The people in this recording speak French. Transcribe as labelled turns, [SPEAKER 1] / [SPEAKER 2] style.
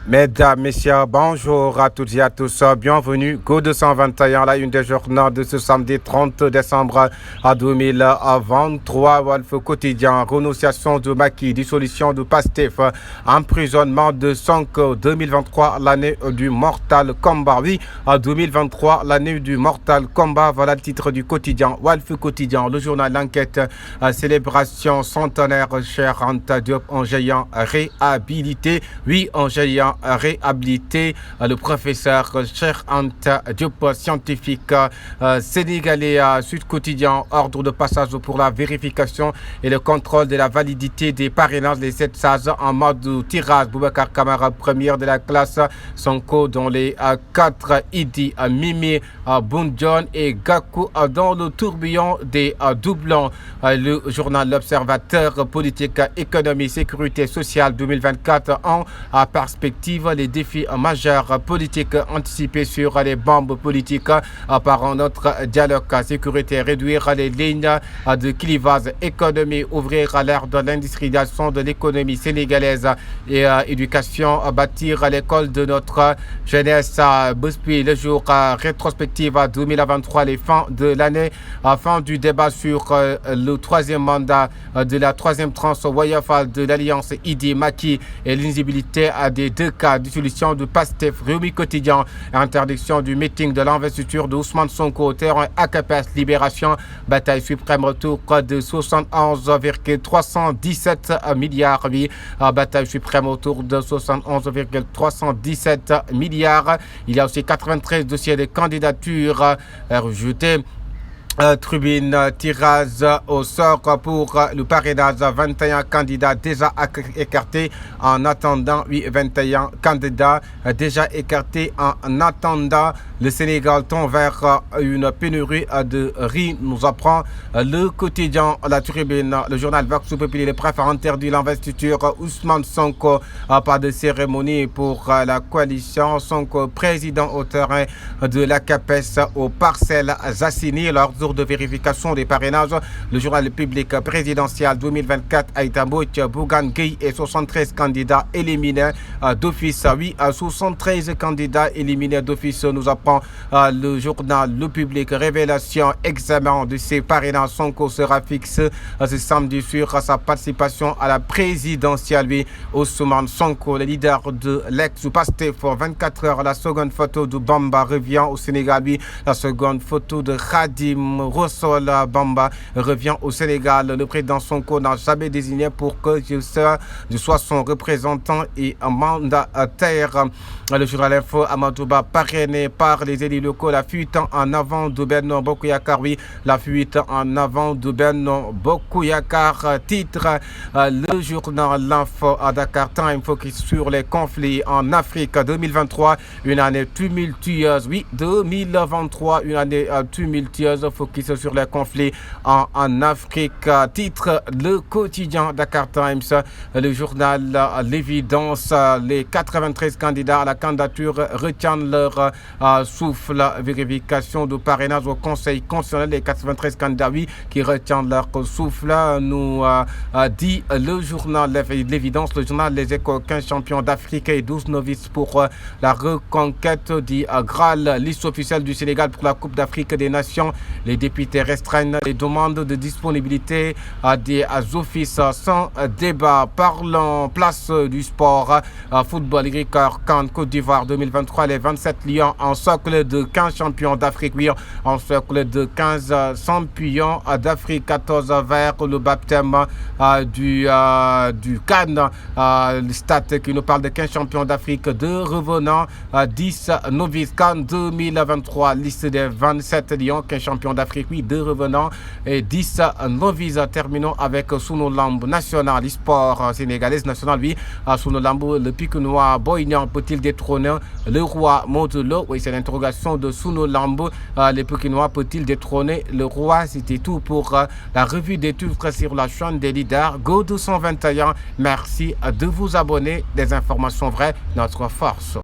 [SPEAKER 1] Mesdames, Messieurs, bonjour à toutes et à tous. Bienvenue, Go 221, la une des journaux de ce samedi 30 décembre 2023. Walf quotidien, renonciation de Macky, dissolution de PASTEF, emprisonnement de Sonko, 2023, l'année du mortal combat. Oui, 2023, l'année du mortal combat. Voilà le titre du quotidien. Walf quotidien, le journal L'Enquête, célébration centenaire, cher Anta Diop, en géant réhabilité. Oui, en géant réhabilité, le professeur Cheikh Anta Diop, scientifique sénégalais. Sud Quotidien, ordre de passage pour la vérification et le contrôle de la validité des parrainages. Les 7 sages en mode tirage. Boubacar Camara, première de la classe. Sonko dans les 4. Idi, Mimi, Boundion et Gakou dans le tourbillon des doublons. Le journal L'Observateur, politique, économie, sécurité sociale 2024 en perspective. Les défis majeurs politiques anticipés sur les bombes politiques par notre dialogue. Sécurité, réduire les lignes de clivage. Économie, ouvrir l'ère de l'industrialisation de l'économie sénégalaise. Et éducation, bâtir l'école de notre jeunesse. Buspi, le jour rétrospective 2023, les fins de l'année, fin du débat sur le 3e mandat de la 3e tranche Wayafa de l'Alliance Idi Macky et l'inéligibilité des 2 cas, dissolution de PASTEF. Réumi quotidien, interdiction du meeting de l'investiture de Ousmane Sonko au terrain AKPS Libération, bataille suprême autour de 71,317 milliards. Oui, bataille suprême autour de 71,317 milliards. Il y a aussi 93 dossiers de candidature rejetés. Tribune, tirage au sort pour le parrainage. 21 candidats déjà écartés en attendant. Oui, 21 candidats déjà écartés en attendant. Le Sénégal tend vers une pénurie de riz, nous apprend le quotidien. La Tribune, le journal Vox Populi, les préfets interdit l'investiture. Ousmane Sonko, pas de cérémonie pour la coalition. Sonko, président au terrain de la CAPES aux parcelles assignées. Lors de vérification des parrainages, le journal public présidentiel 2024, Aïta Mbouch, Bougane Gueye et 73 candidats éliminés d'office. Oui, 73 candidats éliminés d'office, nous apprend le journal Le Public. Révélation, examen de ces parrainages. Sonko sera fixé ce samedi sur sa participation à la présidentielle. Oui, Ousmane Sonko, le leader de l'ex-PASTEF, 24 heures. La seconde photo de Bamba revient au Sénégal. Oui, la seconde photo de Khadim Rossol Bamba revient au Sénégal. Le président Sonko n'a jamais désigné pour que je sois son représentant et un mandataire. Le journal Info, Amadouba parrainé par les élus locaux. La fuite en avant de Benno Bokuyakar. Oui, la fuite en avant de Benno Bokuyakar. Titre le journal L'Info à Dakar Time, focus sur les conflits en Afrique 2023. Une année tumultueuse. Oui, 2023, une année tumultueuse. Focus sur les conflits en Afrique. Titre le quotidien Dakar Times. Le journal L'évidence. Les 93 candidats à la candidature retiennent leur souffle. Vérification de parrainage au Conseil constitutionnel. Les 93 candidats, oui, qui retiennent leur souffle, nous dit le journal L'évidence. Le journal Les Échos, 15 champions d'Afrique et 12 novices pour la reconquête du Graal. Liste officielle du Sénégal pour la Coupe d'Afrique des Nations. Les députés restreignent les demandes de disponibilité des offices sans débat. Parlons place du sport. Football, Ricard, Cannes, Côte d'Ivoire 2023. Les 27 Lions en socle de 15 champions d'Afrique. Oui, en socle de 15 champions d'Afrique. 14 vers le baptême du Cannes. Le stade qui nous parle de 15 champions d'Afrique. 2 revenants, 10 novices. Cannes 2023. Liste des 27 Lions, 15 champions d'Afrique. Oui, 2 revenants et 10 novices. Terminons avec Suno Lamb national, sport sénégalaise national. Oui, Suno Lamb, le Pikinois Boignan peut-il détrôner le roi Modulo? Oui, c'est l'interrogation de Suno Lamb. Le Pikinois peut-il détrôner le roi? C'était tout pour la revue des titres sur la chaîne des leaders Go 221. Merci de vous abonner. Des informations vraies, notre force.